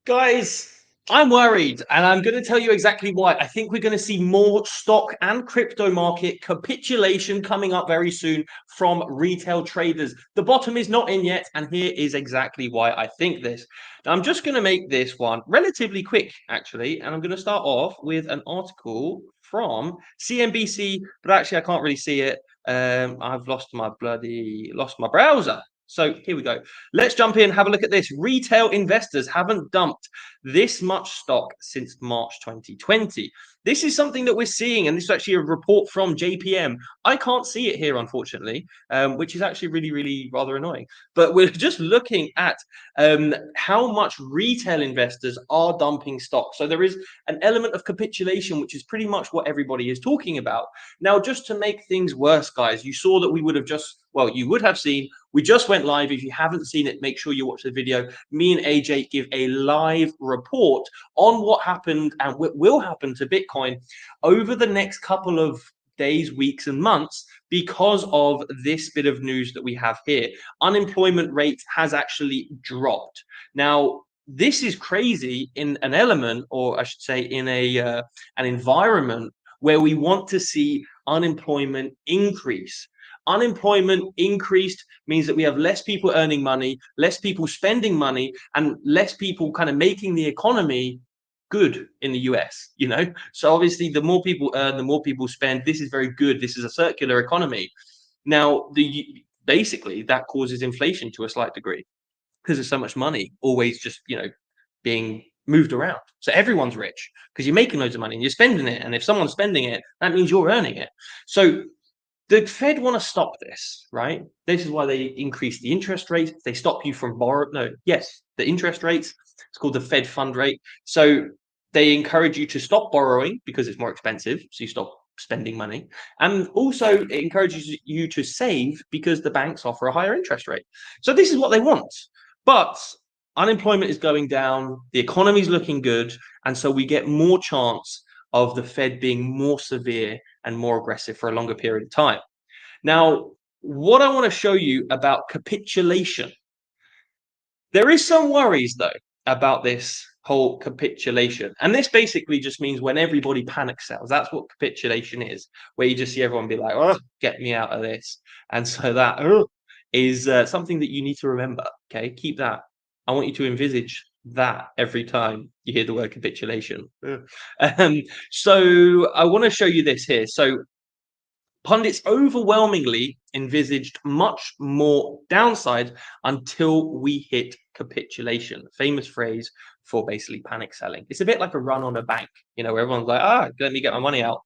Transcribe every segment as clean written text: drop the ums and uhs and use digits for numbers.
Guys, I'm worried, and I'm going to tell you exactly why. I think we're going to see more stock and crypto market capitulation coming up very soon from retail traders. The bottom is not in yet, and here is exactly why I think this. Now, I'm just going to make this one relatively quick, actually, and I'm going to start off with an article from CNBC, but actually I can't really see it. I've lost my browser. So here we go. Let's jump in, have a look at this. Retail investors haven't dumped this much stock since March 2020. This is something that we're seeing, and this is actually a report from JPM. I can't see it here, unfortunately, which is actually really, really rather annoying. But we're just looking at how much retail investors are dumping stock. So there is an element of capitulation, which is pretty much what everybody is talking about. Now, just to make things worse, guys, you saw that we would have just, well, you would have seen, we just went live. If you haven't seen it, make sure you watch the video. Me and AJ give a live report on what happened and what will happen to Bitcoin over the next couple of days, weeks, and months because of this bit of news that we have here. Unemployment rate has actually dropped. Now, this is crazy in an element, or I should say in an environment where we want to see unemployment increase. Unemployment increased means that we have less people earning money, less people spending money, and less people kind of making the economy good in the US, you know? So obviously the more people earn, the more people spend. This is very good. This is a circular economy. Now, basically that causes inflation to a slight degree because there's so much money always just, being moved around. So everyone's rich because you're making loads of money and you're spending it. And if someone's spending it, that means you're earning it. So the Fed want to stop this, right? This is why they increase the interest rate. They stop you from borrow. No, yes, the interest rates. It's called the Fed fund rate. So they encourage you to stop borrowing because it's more expensive. So you stop spending money. And also it encourages you to save because the banks offer a higher interest rate. So this is what they want. But unemployment is going down. The economy is looking good. And so we get more chance of the Fed being more severe and more aggressive for a longer period of time. Now, what I want to show you about capitulation, there is some worries though about this whole capitulation. And this basically just means when everybody panic sells, that's what capitulation is, where you just see everyone be like, oh, get me out of this. And so that is something that you need to remember. Okay, keep that. I want you to envisage that every time you hear the word capitulation. So I want to show you this here. So pundits overwhelmingly envisaged much more downside until we hit capitulation. Famous phrase for basically panic selling. It's a bit like a run on a bank, where everyone's like, let me get my money out.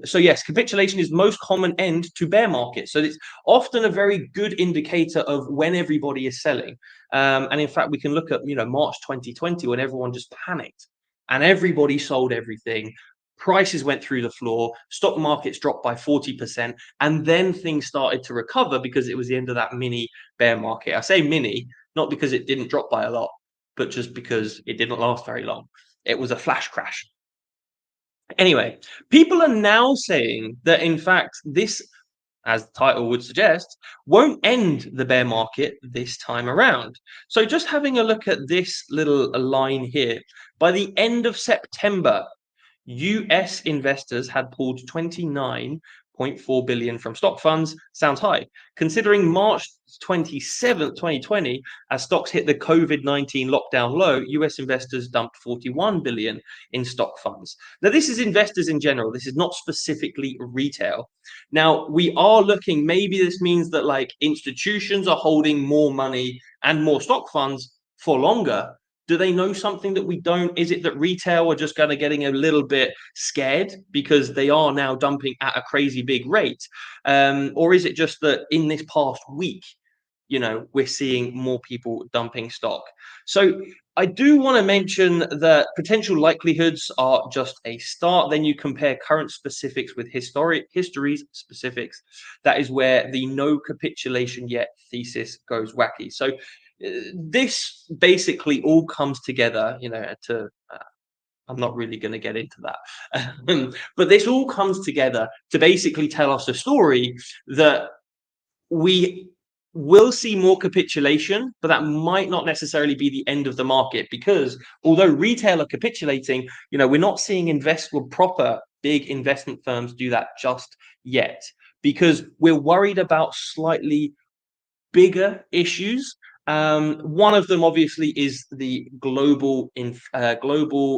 So yes, capitulation is most common end to bear market. So it's often a very good indicator of when everybody is selling. And in fact, we can look at, March 2020 when everyone just panicked and everybody sold everything. Prices went through the floor, stock markets dropped by 40%, and then things started to recover because it was the end of that mini bear market. I say mini, not because it didn't drop by a lot, but just because it didn't last very long. It was a flash crash. Anyway, people are now saying that, in fact, this, as the title would suggest, won't end the bear market this time around. So just having a look at this little line here, by the end of September, US investors had pulled 29.4 billion from stock funds. Sounds high. Considering March 27th, 2020, as stocks hit the COVID-19 lockdown low, US investors dumped 41 billion in stock funds. Now, this is investors in general. This is not specifically retail. Now, we are looking, maybe this means that like institutions are holding more money and more stock funds for longer. Do they know something that we don't? Is it that retail are just kind of getting a little bit scared because they are now dumping at a crazy big rate? Or is it just that in this past week, we're seeing more people dumping stock? So I do want to mention that potential likelihoods are just a start. Then you compare current specifics with history's specifics. That is where the no capitulation yet thesis goes wacky. So this basically all comes together, I'm not really going to get into that, but this all comes together to basically tell us a story that we we'll see more capitulation, but that might not necessarily be the end of the market, because although retail are capitulating, we're not seeing proper big investment firms do that just yet, because we're worried about slightly bigger issues. One of them, obviously, is the global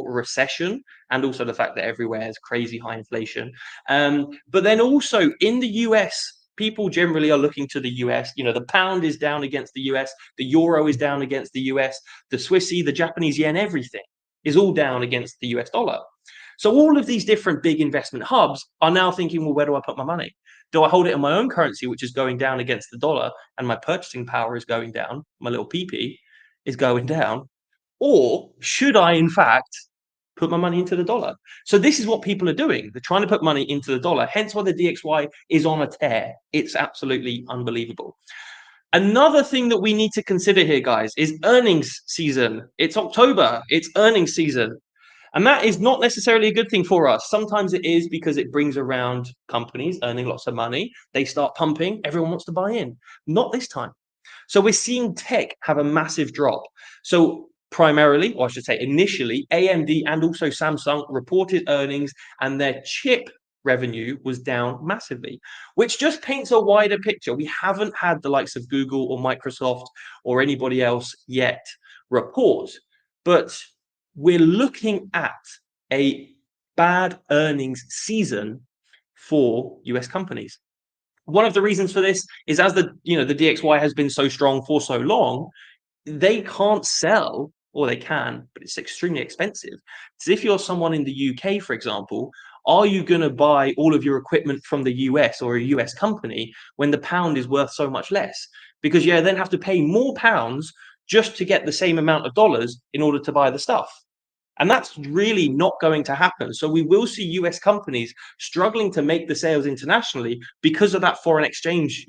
recession, and also the fact that everywhere is crazy high inflation. But then also in the US, people generally are looking to the US. The pound is down against the US, the euro is down against the US, the Swissy, the Japanese yen, everything is all down against the US dollar. So all of these different big investment hubs are now thinking, well, where do I put my money? Do I hold it in my own currency, which is going down against the dollar, and my purchasing power is going down, my little PP is going down, or should I, in fact, put my money into the dollar? So this is what people are doing. They're trying to put money into the dollar, hence why the DXY is on a tear. It's absolutely unbelievable. Another thing that we need to consider here, guys, is earnings season. It's October, it's earnings season. And that is not necessarily a good thing for us. Sometimes it is, because it brings around companies earning lots of money. They start pumping, everyone wants to buy in. Not this time. So we're seeing tech have a massive drop. So primarily, or I should say initially, AMD and also Samsung reported earnings, and their chip revenue was down massively, which just paints a wider picture. We haven't had the likes of Google or Microsoft or anybody else yet report, but we're looking at a bad earnings season for US companies. One of the reasons for this is, as the DXY has been so strong for so long, they can't sell, or they can, but it's extremely expensive. So if you're someone in the UK, for example, are you going to buy all of your equipment from the US or a US company when the pound is worth so much less? Because you then have to pay more pounds just to get the same amount of dollars in order to buy the stuff. And that's really not going to happen. So we will see US companies struggling to make the sales internationally because of that foreign exchange,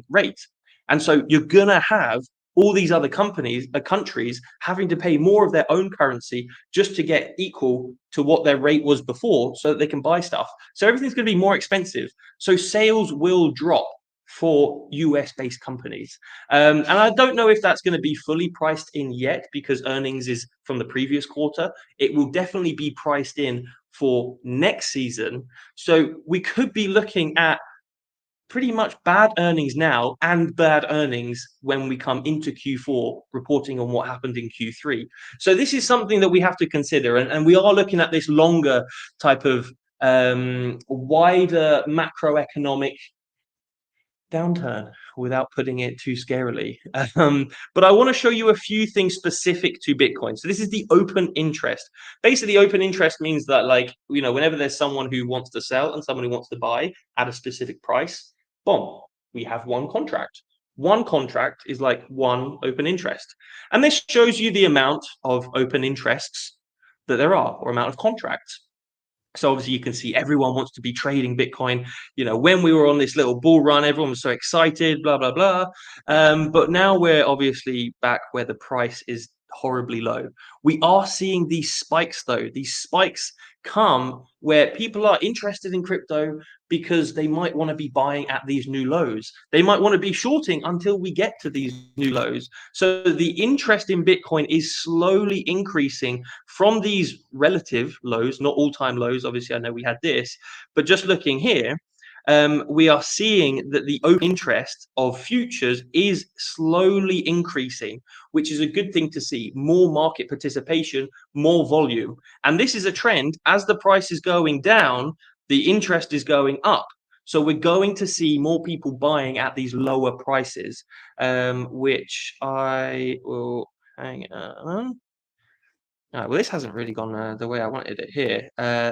rate. And so you're gonna have all these other countries having to pay more of their own currency just to get equal to what their rate was before, so that they can buy stuff. So everything's going to be more expensive. So sales will drop for US-based companies. And I don't know if that's going to be fully priced in yet, because earnings is from the previous quarter. It will definitely be priced in for next season. So we could be looking at pretty much bad earnings now and bad earnings when we come into Q4, reporting on what happened in Q3. So this is something that we have to consider. And we are looking at this longer type of wider macroeconomic downturn, without putting it too scarily. But I want to show you a few things specific to Bitcoin. So this is the open interest. Basically, open interest means that, whenever there's someone who wants to sell and someone who wants to buy at a specific price, boom, we have one contract. One contract is like one open interest. And this shows you the amount of open interests that there are, or amount of contracts. So obviously you can see everyone wants to be trading Bitcoin. When we were on this little bull run, everyone was so excited, blah, blah, blah. But now we're obviously back where the price is horribly low. We are seeing these spikes, though. These spikes come where people are interested in crypto because they might want to be buying at these new lows. They might want to be shorting until we get to these new lows. So the interest in Bitcoin is slowly increasing from these relative lows, not all-time lows. Obviously, I know we had this, but just looking here, we are seeing that the open interest of futures is slowly increasing, which is a good thing to see. More market participation, more volume. And this is a trend. As the price is going down, the interest is going up. So we're going to see more people buying at these lower prices, which I will hang on. Well, this hasn't really gone the way I wanted it here.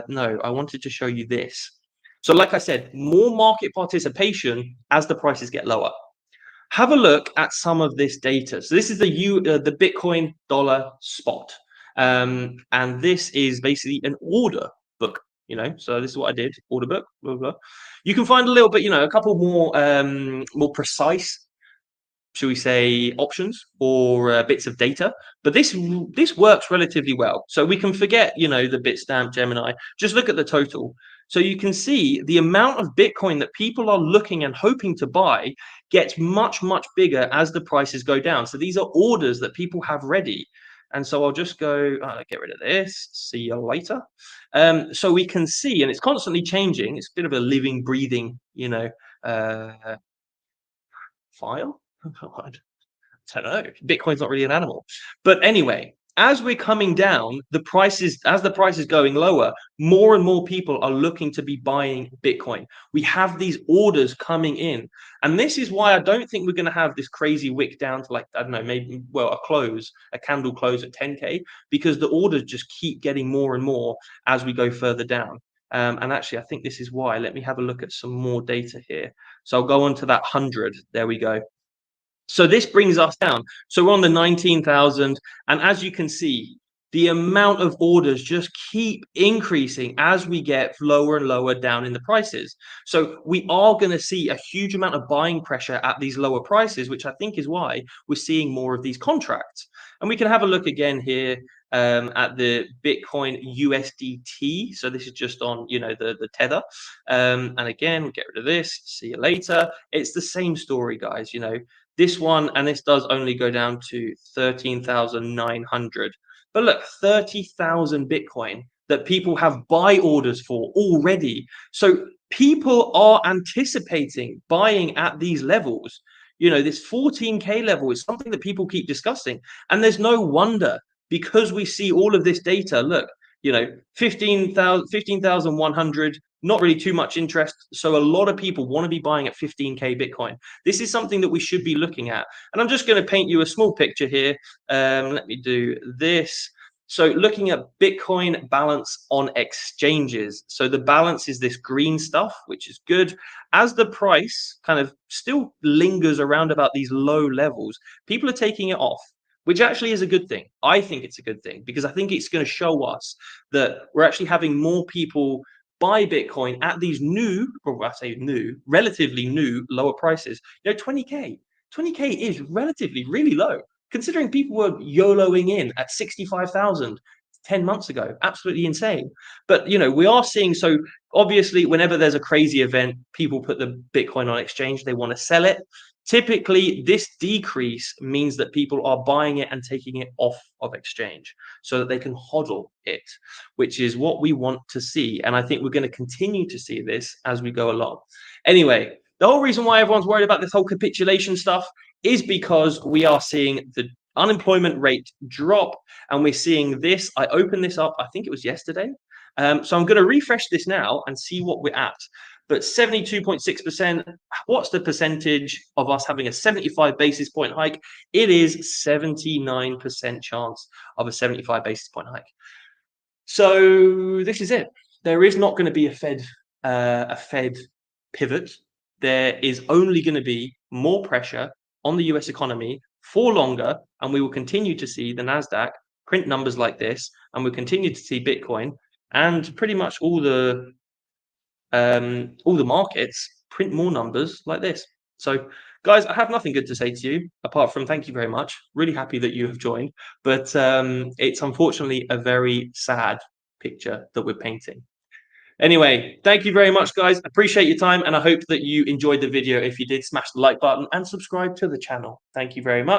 No, I wanted to show you this. So like I said, more market participation as the prices get lower. Have a look at some of this data. So this is the Bitcoin dollar spot. And this is basically an order book, So this is what I did, order book, blah, blah, blah. You can find a little bit, a couple more precise, should we say, options or bits of data, but this works relatively well. So we can forget, the Bitstamp, Gemini. Just look at the total. So you can see the amount of Bitcoin that people are looking and hoping to buy gets much, much bigger as the prices go down. So these are orders that people have ready. And so I'll just go, get rid of this. See you later. So we can see, and it's constantly changing. It's a bit of a living, breathing, file. I don't know. Bitcoin's not really an animal. But anyway, as we're coming down, as the price is going lower, more and more people are looking to be buying Bitcoin. We have these orders coming in. And this is why I don't think we're going to have this crazy wick down to, like, I don't know, maybe, well, a candle close at 10K, because the orders just keep getting more and more as we go further down. And actually, I think this is why. Let me have a look at some more data here. So I'll go on to that 100. There we go. So this brings us down. So we're on the 19,000. And as you can see, the amount of orders just keep increasing as we get lower and lower down in the prices. So we are going to see a huge amount of buying pressure at these lower prices, which I think is why we're seeing more of these contracts. And we can have a look again here at the Bitcoin USDT. So this is just on, the tether. And again, we'll get rid of this. See you later. It's the same story, guys. This one, and this does only go down to 13,900. But look, 30,000 Bitcoin that people have buy orders for already. So people are anticipating buying at these levels. This 14K level is something that people keep discussing. And there's no wonder, because we see all of this data. Look, 15,100, not really too much interest. So a lot of people want to be buying at 15K Bitcoin. This is something that we should be looking at. And I'm just going to paint you a small picture here. Let me do this. So looking at Bitcoin balance on exchanges. So the balance is this green stuff, which is good. As the price kind of still lingers around about these low levels, people are taking it off, which actually is a good thing. I think it's a good thing, because I think it's going to show us that we're actually having more people buy Bitcoin at these relatively new, lower prices. 20K. 20K is relatively really low, considering people were YOLOing in at 65,000 10 months ago. Absolutely insane. But, we are seeing, so obviously, whenever there's a crazy event, people put the Bitcoin on exchange, they want to sell it. Typically, this decrease means that people are buying it and taking it off of exchange so that they can hodl it, which is what we want to see. And I think we're going to continue to see this as we go along. Anyway, the whole reason why everyone's worried about this whole capitulation stuff is because we are seeing the unemployment rate drop, and we're seeing this. I opened this up, I think it was yesterday. So I'm going to refresh this now and see what we're at. But 72.6%, what's the percentage of us having a 75 basis point hike? It is 79% chance of a 75 basis point hike. So this is it. There is not going to be a Fed pivot. There is only going to be more pressure on the US economy for longer, and we will continue to see the Nasdaq print numbers like this, and we'll continue to see Bitcoin and pretty much all the markets print more numbers like this. So, guys, I have nothing good to say to you apart from thank you very much. Really happy that you have joined, but it's unfortunately a very sad picture that we're painting. Anyway, thank you very much, guys. Appreciate your time, and I hope that you enjoyed the video. If you did, smash the like button and subscribe to the channel. Thank you very much.